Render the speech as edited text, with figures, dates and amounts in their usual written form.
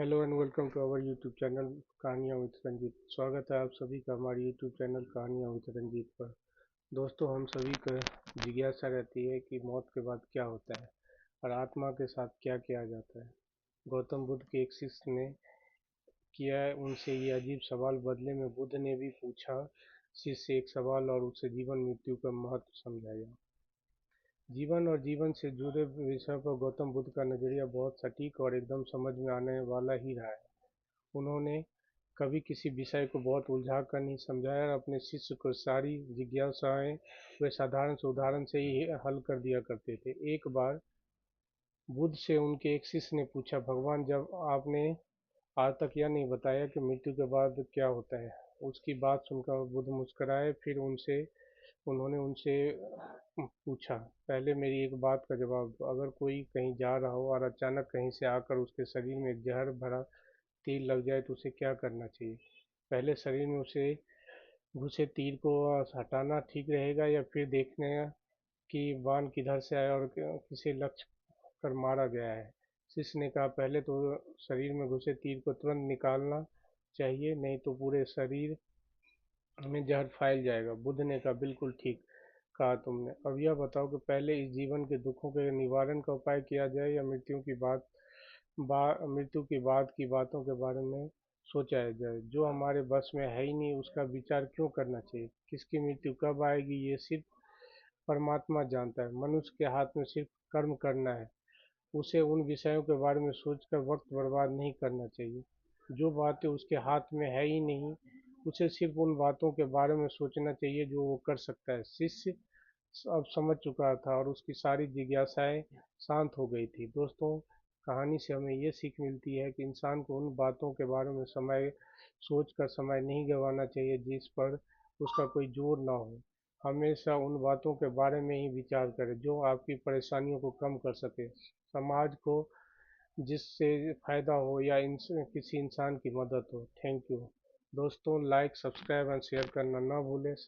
Hello and welcome to our YouTube channel कहानियाँ with Ranjeet. स्वागत है आप सभी का हमारे यूट्यूब चैनल कहानियाँ विद रंजीत पर। दोस्तों, हम सभी को जिज्ञासा रहती है कि मौत के बाद क्या होता है और आत्मा के साथ क्या किया जाता है। गौतम बुद्ध के एक शिष्य ने किया उनसे ये अजीब सवाल। बदले में बुद्ध ने भी पूछा शिष्य से एक सवाल और उसे जीवन मृत्यु का महत्व समझाया। जीवन और जीवन से जुड़े विषयों पर गौतम बुद्ध का नजरिया बहुत सटीक और एकदम समझ में आने वाला ही रहा है। उन्होंने कभी किसी विषय को बहुत उलझा कर नहीं समझाया और अपने शिष्य को सारी जिज्ञासाएं वे साधारण से उदाहरण से ही हल कर दिया करते थे। एक बार बुद्ध से उनके एक शिष्य ने पूछा, भगवान, जब आपने आज तक यह नहीं बताया कि मृत्यु के बाद क्या होता है। उसकी बात सुनकर बुद्ध मुस्कुराए। फिर उन्होंने उनसे पूछा, पहले मेरी एक बात का जवाब दो। अगर कोई कहीं जा रहा हो और अचानक कहीं से आकर उसके शरीर में एक जहर भरा तीर लग जाए तो उसे क्या करना चाहिए? पहले शरीर में उसे घुसे तीर को हटाना ठीक रहेगा या फिर देखने कि बाण किधर से आया और किसे लक्ष्य कर मारा गया है? शिष्य ने कहा, पहले तो शरीर में घुसे तीर को तुरंत निकालना चाहिए, नहीं तो पूरे शरीर में जहर फैल जाएगा। बुद्ध ने कहा, बिल्कुल ठीक कहा तुमने। अब यह बताओ कि पहले इस जीवन के दुखों के निवारण का उपाय किया जाए या मृत्यु की बाद की बातों के बारे में सोचा जाए। जो हमारे बस में है ही नहीं उसका विचार क्यों करना चाहिए? किसकी मृत्यु कब आएगी ये सिर्फ परमात्मा जानता है। मनुष्य के हाथ में सिर्फ कर्म करना है। उसे उन विषयों के बारे में सोचकर वक्त बर्बाद नहीं करना चाहिए जो बातें उसके हाथ में है ही नहीं। उसे सिर्फ उन बातों के बारे में सोचना चाहिए जो वो कर सकता है। शिष्य अब समझ चुका था और उसकी सारी जिज्ञासाएं शांत हो गई थी। दोस्तों, कहानी से हमें ये सीख मिलती है कि इंसान को उन बातों के बारे में सोचकर समय नहीं गंवाना चाहिए जिस पर उसका कोई जोर ना हो। हमेशा उन बातों के बारे में ही विचार करें जो आपकी परेशानियों को कम कर सके, समाज को जिससे फायदा हो या किसी इंसान की मदद हो। थैंक यू दोस्तों। लाइक, सब्सक्राइब एंड शेयर करना ना भूलें।